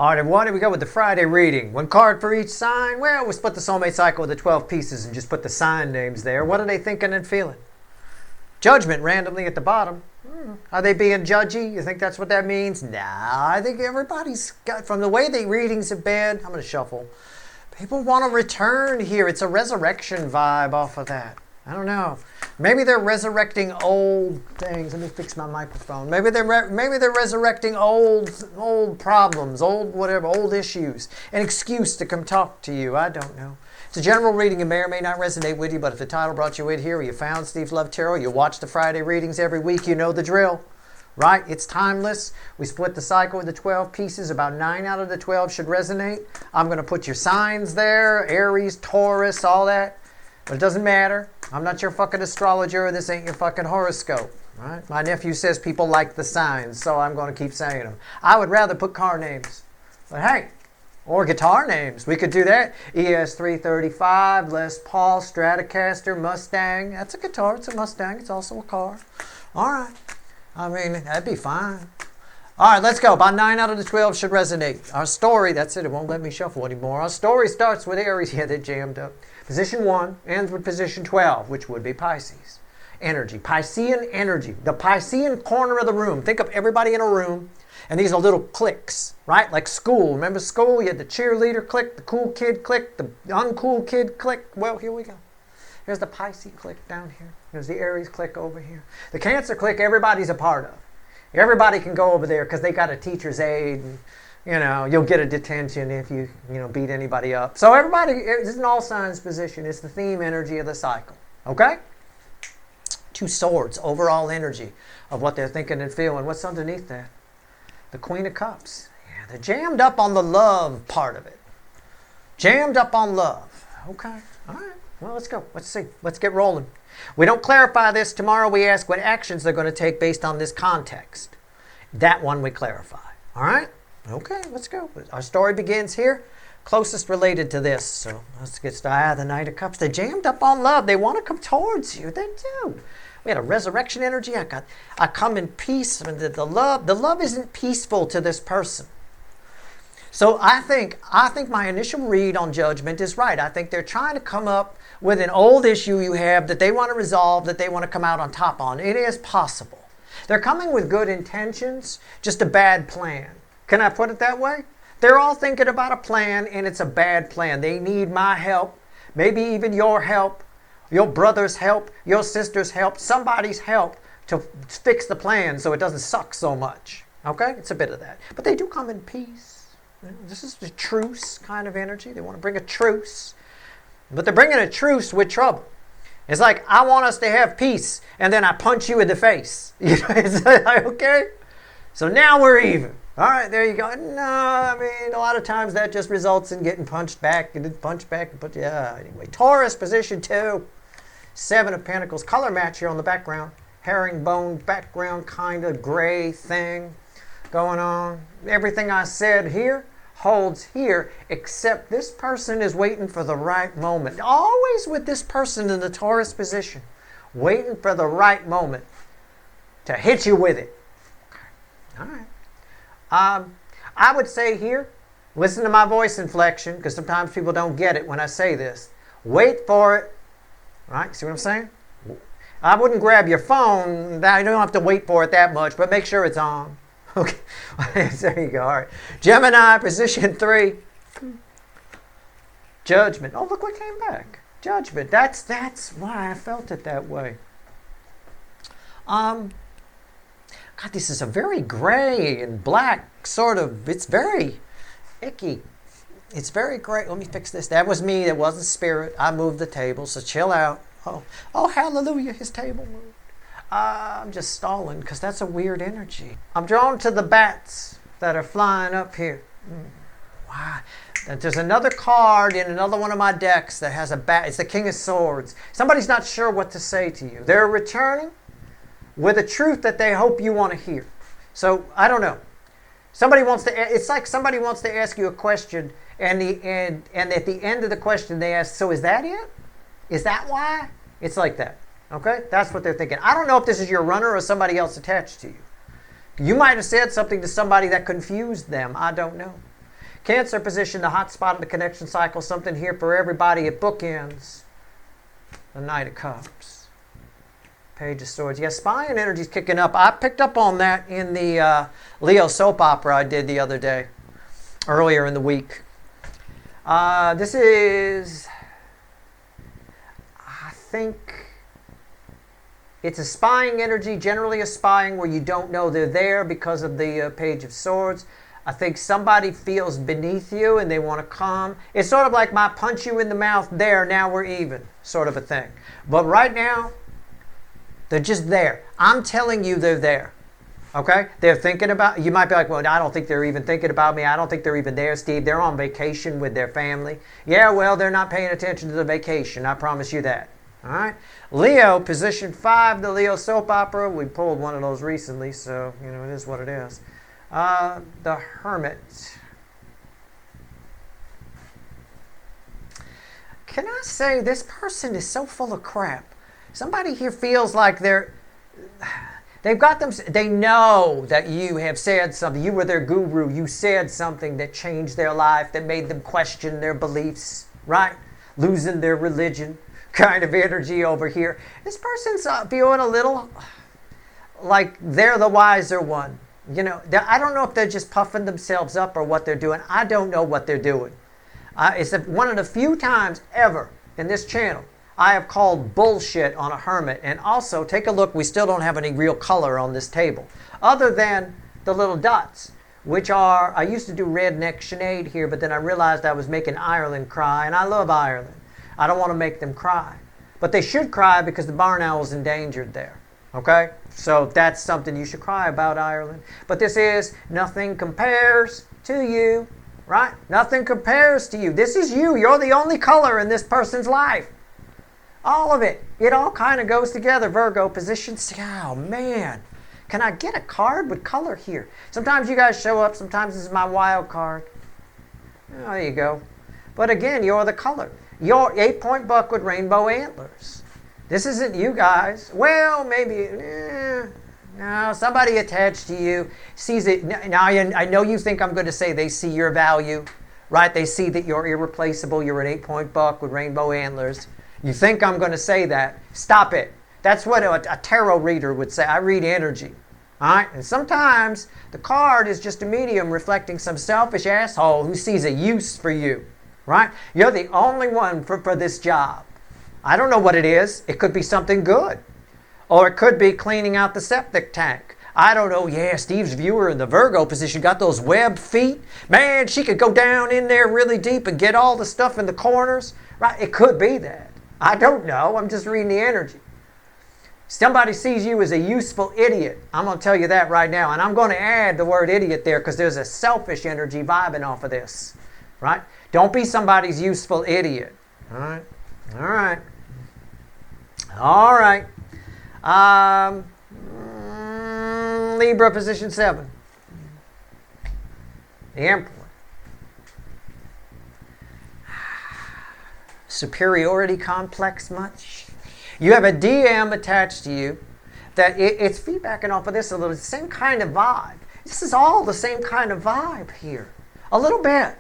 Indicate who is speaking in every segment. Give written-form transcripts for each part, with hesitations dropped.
Speaker 1: All right, everyone, here we go with the Friday reading. One card for each sign. Well, we split the soulmate cycle into 12 pieces and just put the sign names there. What are they thinking and feeling? Judgment randomly at the bottom. Are they being judgy? You think that's what that means? Nah, I think everybody's got, from the way the readings have been, I'm going to shuffle. People want to return here. It's a resurrection vibe off of that. I don't know. Maybe they're resurrecting old things. Let me fix my microphone. Maybe they're resurrecting old problems, old issues. An excuse to come talk to you. I don't know. It's a general reading. It may or may not resonate with you, but if the title brought you in here, or you found Steve's Love Tarot, you watch the Friday readings every week, you know the drill. Right? It's timeless. We split the cycle into 12 pieces. About 9 out of the 12 should resonate. I'm going to put your signs there. Aries, Taurus, all that. But it doesn't matter. I'm not your fucking astrologer. This ain't your fucking horoscope. Right? My nephew says people like the signs, so I'm going to keep saying them. I would rather put car names. But hey, or guitar names. We could do that. ES335, Les Paul, Stratocaster, Mustang. That's a guitar. It's a Mustang. It's also a car. All right. I mean, that'd be fine. All right, let's go. About 9 out of the 12 should resonate. Our story, that's it. It won't let me shuffle anymore. Our story starts with Aries. Yeah, they're jammed up. Position 1 ends with position 12, which would be Pisces. Energy. Piscean energy. The Piscean corner of the room. Think of everybody in a room, and these are little cliques, right? Like school. Remember school? You had the cheerleader clique, the cool kid clique, the uncool kid clique. Well, here we go. Here's the Pisces clique down here. There's the Aries clique over here. The Cancer clique, everybody's a part of. Everybody can go over there because they got a teacher's aide. And, you know, you'll get a detention if you beat anybody up. So everybody, it's an all signs position. It's the theme energy of the cycle. Okay? 2 swords, overall energy of what they're thinking and feeling. What's underneath that? The Queen of Cups. Yeah, they're jammed up on the love part of it. Jammed up on love. Okay. All right. Well, let's go. Let's see. Let's get rolling. We don't clarify this. Tomorrow we ask what actions they're going to take based on this context. That one we clarify. All right? Okay, let's go. Our story begins here. Closest related to this. So let's get started. The Knight of Cups. They're jammed up on love. They want to come towards you. They do. We had a resurrection energy. I come in peace. I mean, the love isn't peaceful to this person. So I think my initial read on Judgment is right. I think they're trying to come up with an old issue you have that they want to resolve, that they want to come out on top on. It is possible. They're coming with good intentions, just a bad plan. Can I put it that way? They're all thinking about a plan, and it's a bad plan. They need my help, maybe even your help, your brother's help, your sister's help, somebody's help to fix the plan so it doesn't suck so much. Okay? It's a bit of that. But they do come in peace. This is the truce kind of energy. They want to bring a truce. But they're bringing a truce with trouble. It's like, I want us to have peace, and then I punch you in the face. You know, it's like, okay? So now we're even. All right, there you go. No, I mean, a lot of times that just results in getting punched back, and then punched back, and put, yeah, anyway. Taurus, position 2. 7 of Pentacles. Color match here on the background. Herringbone background, kind of gray thing going on. Everything I said here holds here, except this person is waiting for the right moment. Always with this person in the Taurus position, waiting for the right moment to hit you with it. Okay. All right. I would say here, listen to my voice inflection, because sometimes people don't get it when I say this. Wait for it. Right? See what I'm saying? I wouldn't grab your phone. You don't have to wait for it that much, but make sure it's on. Okay, there you go. All right. Gemini, position 3. Judgment. Oh, look what came back. Judgment. That's why I felt it that way. God, this is a very gray and black sort of, it's very icky. It's very gray. Let me fix this. That was me. That wasn't spirit. I moved the table, so chill out. Oh, hallelujah, his table moved. I'm just stalling because that's a weird energy. I'm drawn to the bats that are flying up here. Wow. There's another card in another one of my decks that has a bat. It's the King of Swords. Somebody's not sure what to say to you. They're returning with a truth that they hope you want to hear. So, I don't know. It's like somebody wants to ask you a question, and at the end of the question they ask, so is that it? Is that why? It's like that. Okay? That's what they're thinking. I don't know if this is your runner or somebody else attached to you. You might have said something to somebody that confused them. I don't know. Cancer position, the hot spot of the connection cycle. Something here for everybody. It bookends the Knight of Cups. Page of Swords. Yeah, spying energy's kicking up. I picked up on that in the Leo soap opera I did the other day, earlier in the week. This is, I think, it's a spying energy, generally a spying where you don't know they're there because of the Page of Swords. I think somebody feels beneath you and they want to come. It's sort of like my punch you in the mouth there, now we're even, sort of a thing. But right now, they're just there. I'm telling you they're there. Okay? They're thinking about, you might be like, well, I don't think they're even thinking about me. I don't think they're even there, Steve. They're on vacation with their family. Yeah, well, they're not paying attention to the vacation. I promise you that. All right? Leo, position 5, the Leo soap opera. We pulled one of those recently, so, you know, it is what it is. The Hermit. Can I say this person is so full of crap? Somebody here feels like they've got them, they know that you have said something. You were their guru. You said something that changed their life, that made them question their beliefs, right? Losing their religion kind of energy over here. This person's feeling a little like they're the wiser one. You know, I don't know if they're just puffing themselves up or what they're doing. I don't know what they're doing. It's one of the few times ever in this channel I have called bullshit on a hermit. And also, take a look, we still don't have any real color on this table, other than the little dots, which are, I used to do redneck Sinead here, but then I realized I was making Ireland cry, and I love Ireland. I don't want to make them cry. But they should cry because the barn owl's endangered there. Okay? So that's something you should cry about, Ireland. But this is nothing compares to you, right? Nothing compares to you. This is you. You're the only color in this person's life. All of it. It all kind of goes together. Virgo, position 6. Oh, man. Can I get a card with color here? Sometimes you guys show up. Sometimes this is my wild card. Oh, there you go. But again, you're the color. You're 8-point buck with rainbow antlers. This isn't you guys. Well, maybe. No, somebody attached to you sees it. Now, I know you think I'm going to say they see your value, right? They see that you're irreplaceable. You're an 8-point buck with rainbow antlers. You think I'm going to say that. Stop it. That's what a tarot reader would say. I read energy. All right? And sometimes the card is just a medium reflecting some selfish asshole who sees a use for you. Right? You're the only one for this job. I don't know what it is. It could be something good. Or it could be cleaning out the septic tank. I don't know. Yeah, Steve's viewer in the Virgo position got those webbed feet. Man, she could go down in there really deep and get all the stuff in the corners. Right? It could be that. I don't know. I'm just reading the energy. Somebody sees you as a useful idiot. I'm going to tell you that right now. And I'm going to add the word idiot there because there's a selfish energy vibing off of this. Right? Don't be somebody's useful idiot. All right? All right. All right. Libra, position 7. The Emperor. Superiority complex much? You have a DM attached to you that it's feedbacking off of this a little. It's the same kind of vibe. This is all the same kind of vibe here. A little bit.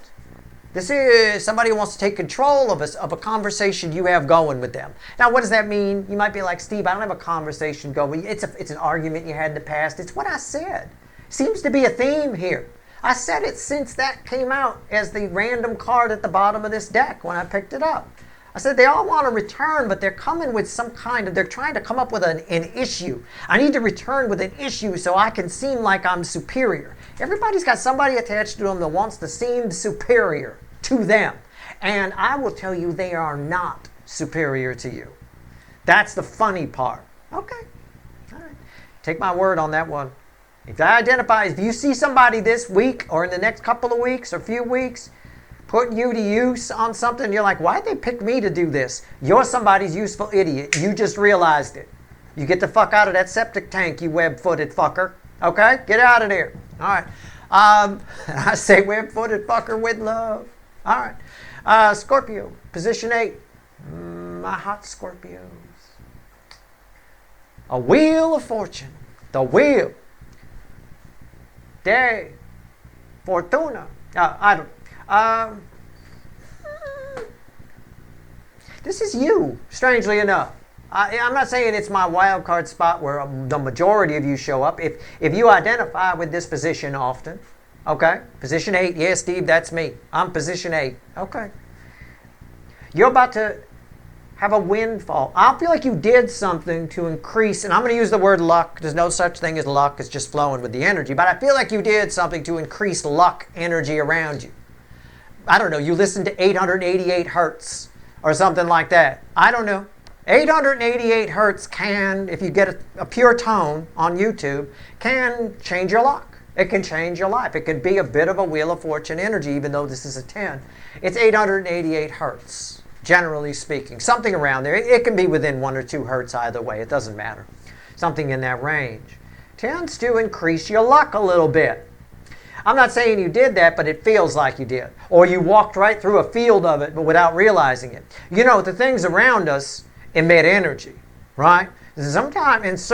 Speaker 1: This is somebody who wants to take control of a conversation you have going with them. Now, what does that mean? You might be like, Steve, I don't have a conversation going. It's an argument you had in the past. It's what I said. Seems to be a theme here. I said it since that came out as the random card at the bottom of this deck when I picked it up. I said they all want to return, but they're coming with some kind of, they're trying to come up with an issue. I need to return with an issue so I can seem like I'm superior. Everybody's got somebody attached to them that wants to seem superior to them. And I will tell you they are not superior to you. That's the funny part. Okay. All right. Take my word on that one. If you see somebody this week or in the next couple of weeks or few weeks, putting you to use on something, you're like, why'd they pick me to do this? You're somebody's useful idiot. You just realized it. You get the fuck out of that septic tank, you web-footed fucker. Okay? Get out of there. All right. I say web-footed fucker with love. All right. Scorpio, position 8. My hot Scorpios. A wheel of fortune. The wheel. De Fortuna. Um, this is you, strangely enough. I'm not saying it's my wild card spot where the majority of you show up. If you identify with this position often, okay, position 8, yeah, Steve, that's me. I'm position 8, okay. You're about to have a windfall. I feel like you did something to increase, and I'm going to use the word luck. There's no such thing as luck. It's just flowing with the energy. But I feel like you did something to increase luck energy around you. I don't know. You listened to 888 hertz or something like that. I don't know. 888 hertz can, if you get a pure tone on YouTube, can change your luck. It can change your life. It could be a bit of a Wheel of Fortune energy, even though this is a 10. It's 888 hertz, generally speaking. Something around there. It can be within 1 or 2 hertz either way. It doesn't matter. Something in that range. Tends to increase your luck a little bit. I'm not saying you did that, but it feels like you did. Or you walked right through a field of it, but without realizing it. You know, the things around us emit energy, right? Sometimes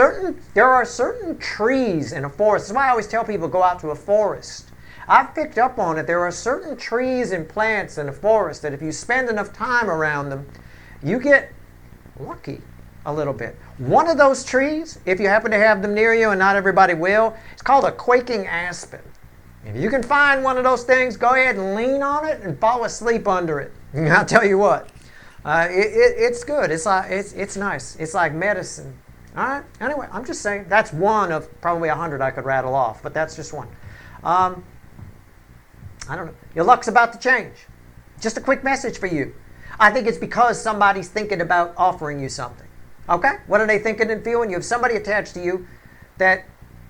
Speaker 1: there are certain trees in a forest. That's why I always tell people go out to a forest. I've picked up on it. There are certain trees and plants in a forest that if you spend enough time around them, you get lucky a little bit. One of those trees, if you happen to have them near you, and not everybody will, it's called a quaking aspen. If you can find one of those things, go ahead and lean on it and fall asleep under it. And I'll tell you what. It's good. It's nice. It's like medicine. All right. Anyway, I'm just saying that's one of probably 100 I could rattle off, but that's just one. I don't know. Your luck's about to change. Just a quick message for you. I think it's because somebody's thinking about offering you something. Okay. What are they thinking and feeling? You have somebody attached to you that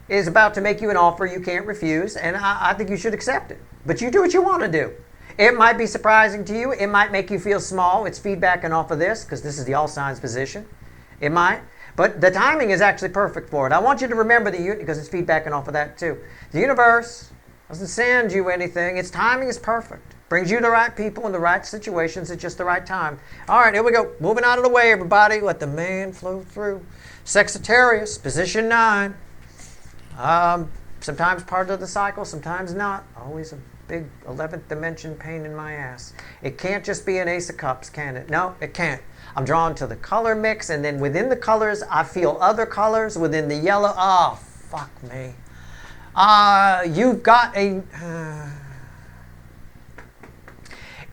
Speaker 1: is about to make you an offer you can't refuse, and I think you should accept it. But you do what you want to do. It might be surprising to you. It might make you feel small. It's feedbacking off of this because this is the all signs position. It might. But the timing is actually perfect for it. I want you to remember because it's feedbacking off of that too. The universe doesn't send you anything. Its timing is perfect. Brings you the right people in the right situations at just the right time. All right, here we go. Moving out of the way, everybody. Let the man flow through. Sagittarius, position 9. Sometimes part of the cycle, sometimes not. Always a big 11th dimension pain in my ass. It can't just be an Ace of Cups, can it? No, it can't. I'm drawn to the color mix, and then within the colors, I feel other colors within the yellow. Oh, fuck me. You've got a...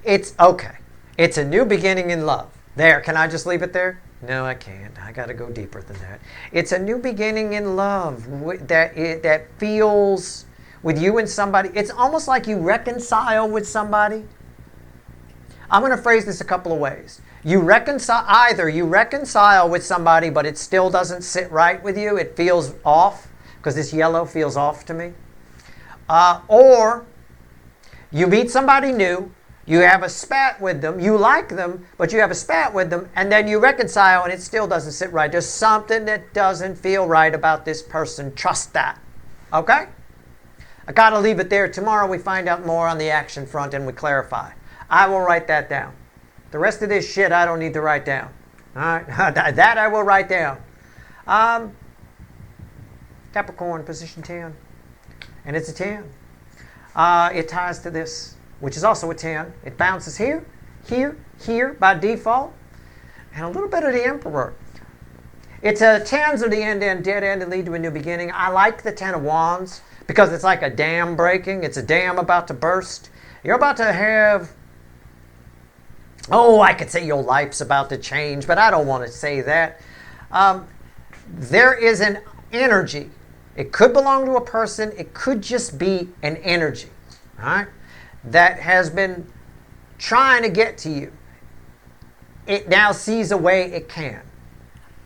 Speaker 1: It's okay. It's a new beginning in love. There, can I just leave it there? No, I can't. I got to go deeper than that. It's a new beginning in love that feels... with you and somebody, it's almost like you reconcile with somebody. I'm going to phrase this a couple of ways. Either you reconcile with somebody, but it still doesn't sit right with you. It feels off, because this yellow feels off to me. Or you meet somebody new, you have a spat with them, you like them, but you have a spat with them, and then you reconcile and it still doesn't sit right. There's something that doesn't feel right about this person. Trust that. Okay? I got to leave it there. Tomorrow we find out more on the action front and we clarify. I will write that down. The rest of this shit I don't need to write down. All right? That I will write down. Capricorn, position 10. And it's a 10. It ties to this, which is also a 10. It bounces here, here, here by default. And a little bit of the Emperor. It's a 10s are the end, dead end, and lead to a new beginning. I like the 10 of Wands. Because it's like a dam breaking. It's a dam about to burst. You're about to have... I could say your life's about to change, but I don't want to say that. There is an energy. It could belong to a person. It could just be an energy, right? That has been trying to get to you. It now sees a way it can.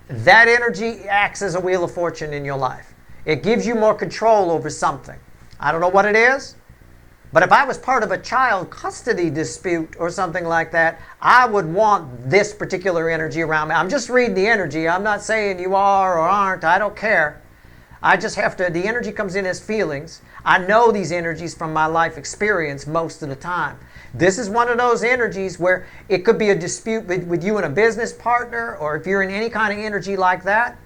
Speaker 1: That energy acts as a Wheel of Fortune in your life. It gives you more control over something. I don't know what it is, but if I was part of a child custody dispute or something like that, I would want this particular energy around me. I'm just reading the energy. I'm not saying you are or aren't. I don't care. I just have to, the energy comes in as feelings. I know these energies from my life experience most of the time. This is one of those energies where it could be a dispute with you and a business partner, or if you're in any kind of energy like that,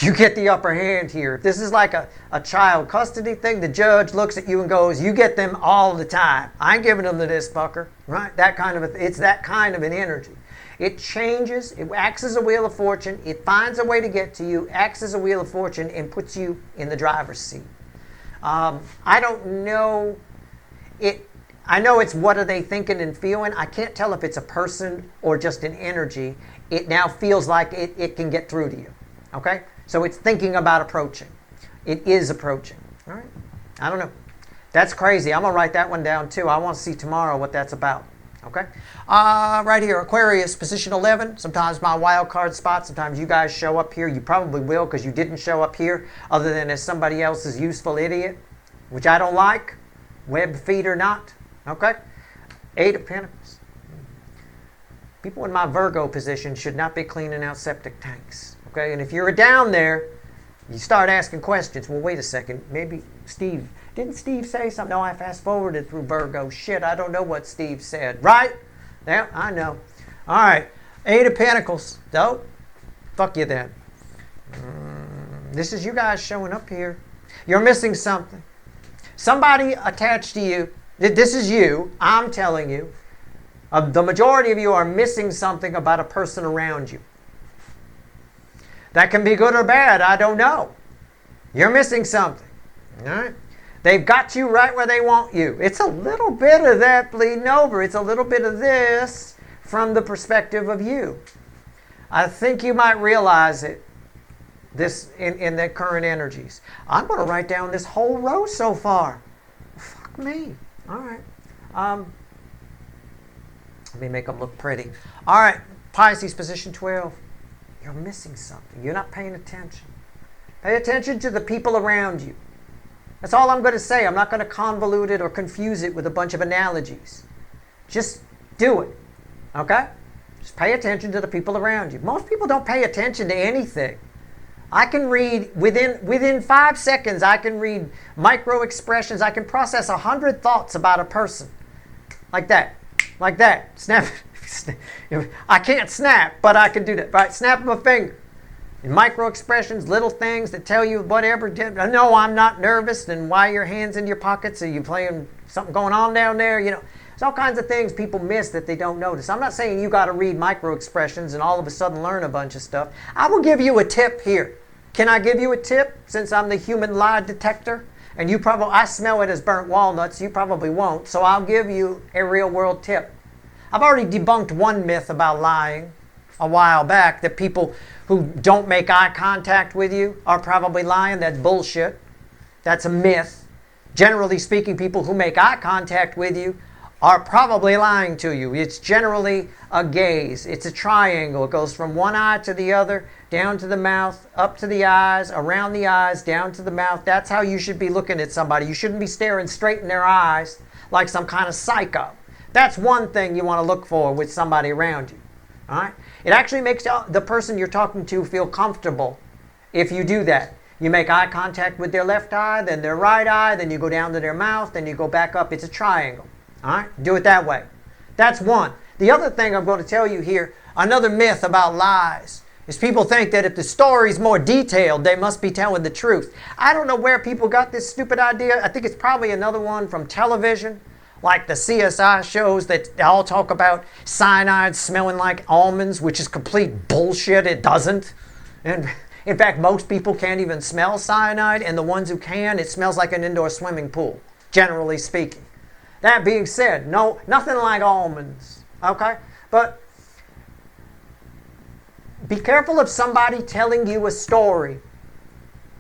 Speaker 1: you get the upper hand here. If this is like a child custody thing, the judge looks at you and goes, you get them all the time. I ain't giving them to this fucker, right? That kind of it's that kind of an energy. It changes, it acts as a wheel of fortune, it finds a way to get to you, acts as a wheel of fortune, and puts you in the driver's seat. I don't know it. I know it's what are they thinking and feeling. I can't tell if it's a person or just an energy. It now feels like it can get through to you. Okay? So it's thinking about approaching. It is approaching. All right? I don't know. That's crazy. I'm going to write that one down too. I want to see tomorrow what that's about. Okay? Right here, Aquarius, position 11. Sometimes my wild card spot. Sometimes you guys show up here. You probably will because you didn't show up here other than as somebody else's useful idiot, which I don't like, web feed or not. Okay? 8 of Pentacles. People in my Virgo position should not be cleaning out septic tanks. Okay? And if you're down there, you start asking questions. Well, wait a second. Maybe Steve... Didn't Steve say something? No, I fast-forwarded through Virgo. Shit, I don't know what Steve said. Right? Yeah, I know. All right. 8 of Pentacles. Dope. Fuck you then. This is you guys showing up here. You're missing something. Somebody attached to you. This is you. I'm telling you. The majority of you are missing something about a person around you. That can be good or bad. I don't know. You're missing something. All right? They've got you right where they want you. It's a little bit of that bleeding over. It's a little bit of this from the perspective of you. I think you might realize it this in the current energies. I'm going to write down this whole row so far. Fuck me. All right. Let me make them look pretty. All right. Pisces, position 12. You're missing something. You're not paying attention. Pay attention to the people around you. That's all I'm going to say. I'm not going to convolute it or confuse it with a bunch of analogies. Just do it. Okay? Just pay attention to the people around you. Most people don't pay attention to anything. I can read, within 5 seconds, I can read micro expressions. I can process 100 thoughts about a person. Like that. Like that. Snap. I can't snap, but I can do that. Right? Snap of a finger. And micro expressions, little things that tell you whatever. No, I'm not nervous. And why your hands in your pockets? Are you playing something going on down there? You know, there's all kinds of things people miss that they don't notice. I'm not saying you got to read micro expressions and all of a sudden learn a bunch of stuff. I will give you a tip here. Can I give you a tip since I'm the human lie detector? And you probably, I smell it as burnt walnuts. You probably won't. So I'll give you a real world tip. I've already debunked one myth about lying a while back, that people who don't make eye contact with you are probably lying. That's bullshit. That's a myth. Generally speaking, people who make eye contact with you are probably lying to you. It's generally a gaze. It's a triangle. It goes from one eye to the other, down to the mouth, up to the eyes, around the eyes, down to the mouth. That's how you should be looking at somebody. You shouldn't be staring straight in their eyes like some kind of psycho. That's one thing you want to look for with somebody around you. All right? It actually makes the person you're talking to feel comfortable if you do that. You make eye contact with their left eye, then their right eye, then you go down to their mouth, then you go back up. It's a triangle. All right? Do it that way. That's one. The other thing I'm going to tell you here, another myth about lies, is people think that if the story's more detailed, they must be telling the truth. I don't know where people got this stupid idea. I think it's probably another one from television. Like the CSI shows that all talk about cyanide smelling like almonds, which is complete bullshit. It doesn't. And in fact, most people can't even smell cyanide, and the ones who can, it smells like an indoor swimming pool, generally speaking. That being said, no, nothing like almonds, okay? But be careful of somebody telling you a story,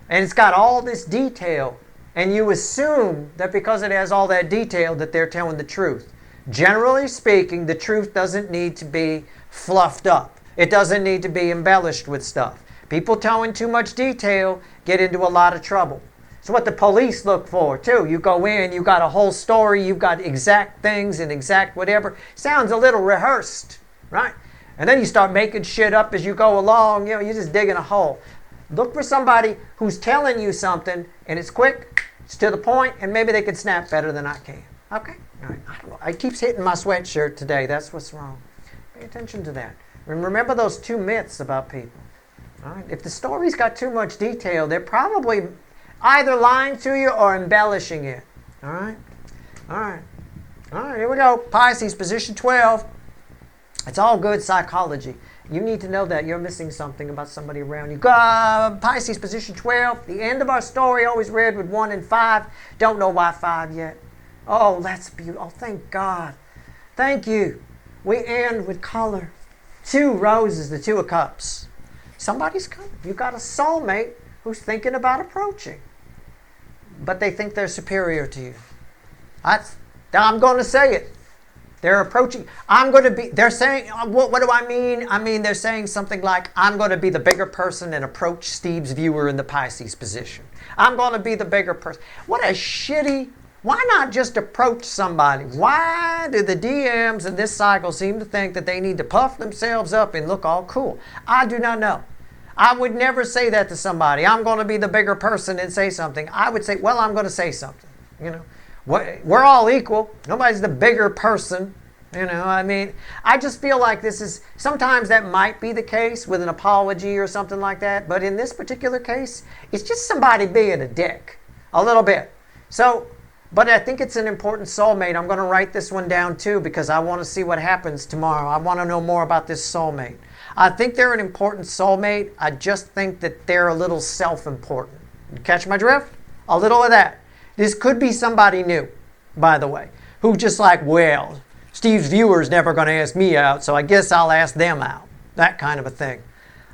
Speaker 1: and it's got all this detail, and you assume that because it has all that detail that they're telling the truth. Generally speaking, the truth doesn't need to be fluffed up. It doesn't need to be embellished with stuff. People telling too much detail get into a lot of trouble. It's what the police look for, too. You go in, you got a whole story, you've got exact things and exact whatever. Sounds a little rehearsed, right? And then you start making shit up as you go along. You know, you're just digging a hole. Look for somebody who's telling you something, and it's quick, it's to the point, and maybe they can snap better than I can. Okay? All right. I don't know. It keeps hitting my sweatshirt today. That's what's wrong. Pay attention to that. And remember those 2 myths about people. All right? If the story's got too much detail, they're probably either lying to you or embellishing it. All right? All right. All right, here we go. Pisces, position 12. It's all good psychology. You need to know that you're missing something about somebody around you. Pisces, position 12. The end of our story always read with 1 and 5. Don't know why 5 yet. Oh, that's beautiful. Oh, thank God. Thank you. We end with color. 2 roses, the 2 of cups. Somebody's coming. You've got a soulmate who's thinking about approaching. But they think they're superior to you. I'm going to say it. They're approaching. They're saying, what do I mean? I mean, they're saying something like, I'm going to be the bigger person and approach Steve's viewer in the Pisces position. I'm going to be the bigger person. What a shitty, why not just approach somebody? Why do the DMs in this cycle seem to think that they need to puff themselves up and look all cool? I do not know. I would never say that to somebody. I'm going to be the bigger person and say something. I would say, well, I'm going to say something, you know. We're all equal. Nobody's the bigger person. You know, I mean, I just feel like this is, sometimes that might be the case with an apology or something like that. But in this particular case, it's just somebody being a dick. A little bit. So, but I think it's an important soulmate. I'm going to write this one down too because I want to see what happens tomorrow. I want to know more about this soulmate. I think they're an important soulmate. I just think that they're a little self-important. You catch my drift? A little of that. This could be somebody new, by the way, who just like, well, Steve's viewer's never going to ask me out, so I guess I'll ask them out. That kind of a thing.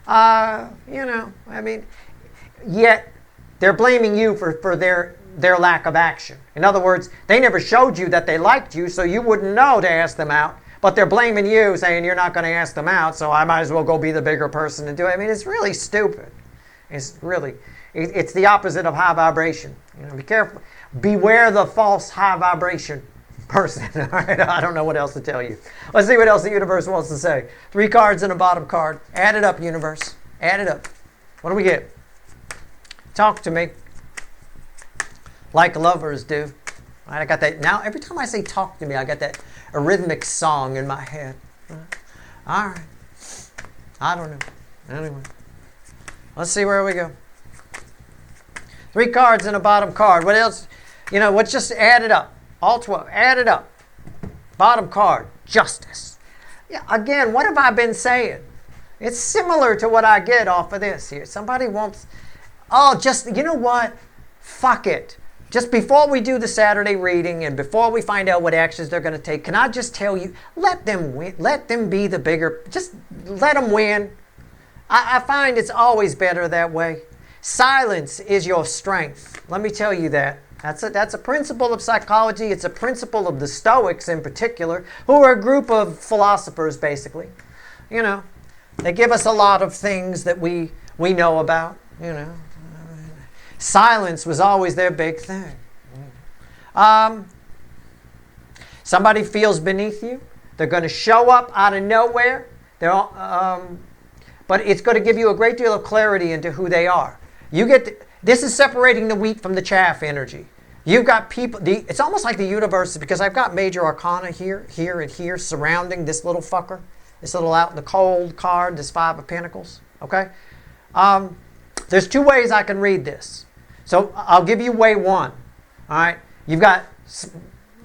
Speaker 1: You know, I mean, yet they're blaming you for their lack of action. In other words, they never showed you that they liked you, so you wouldn't know to ask them out. But they're blaming you, saying you're not going to ask them out, so I might as well go be the bigger person and do it. I mean, it's really stupid. It's really, it's the opposite of high vibration. You know, be careful. Beware the false high vibration person. All right, I don't know what else to tell you. Let's see what else the universe wants to say. 3 cards and a bottom card. Add it up, universe. Add it up. What do we get? Talk to me. Like lovers do. All right, I got that. Now, every time I say talk to me, I got that a rhythmic song in my head. All right. I don't know. Anyway. Let's see where we go. 3 cards and a bottom card. What else? You know, let's just add it up. All 12. Add it up. Bottom card. Justice. Yeah, again, what have I been saying? It's similar to what I get off of this here. Somebody wants... Oh, just... You know what? Fuck it. Just before we do the Saturday reading and before we find out what actions they're going to take, can I just tell you, let them win. Let them be the bigger... Just let them win. I find it's always better that way. Silence is your strength. Let me tell you that. That's a principle of psychology. It's a principle of the Stoics in particular, who are a group of philosophers, basically. You know, they give us a lot of things that we know about, you know. Silence was always their big thing. Somebody feels beneath you. They're going to show up out of nowhere. But it's going to give you a great deal of clarity into who they are. This is separating the wheat from the chaff energy. You've got people, it's almost like the universe, because I've got major arcana here, and here, surrounding this little fucker, this little out in the cold card, this 5 of Pentacles, okay? There's 2 ways I can read this. So I'll give you way 1, all right? You've got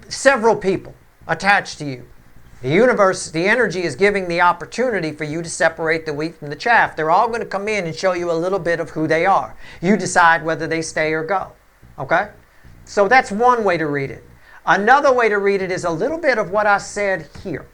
Speaker 1: several people attached to you. The universe, the energy is giving the opportunity for you to separate the wheat from the chaff. They're all going to come in and show you a little bit of who they are. You decide whether they stay or go. Okay? So that's one way to read it. Another way to read it is a little bit of what I said here,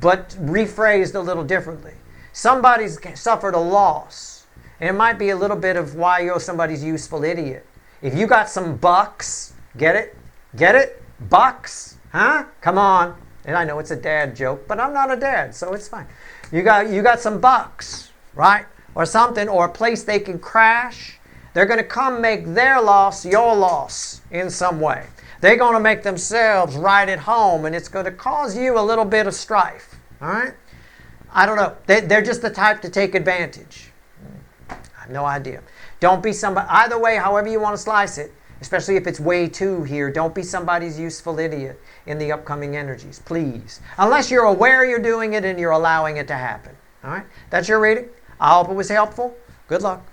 Speaker 1: but rephrased a little differently. Somebody's suffered a loss, and it might be a little bit of why you're somebody's useful idiot. If you got some bucks, get it? Get it? Bucks? Huh? Come on. And I know it's a dad joke, but I'm not a dad, so it's fine. You got some bucks, right? Or something, or a place they can crash. They're going to come make their loss your loss in some way. They're going to make themselves right at home, and it's going to cause you a little bit of strife, all right? I don't know. They're just the type to take advantage. I have no idea. Don't be somebody, either way, however you want to slice it, especially if it's way 2 here, don't be somebody's useful idiot in the upcoming energies, please. Unless you're aware you're doing it and you're allowing it to happen. All right? That's your reading. I hope it was helpful. Good luck.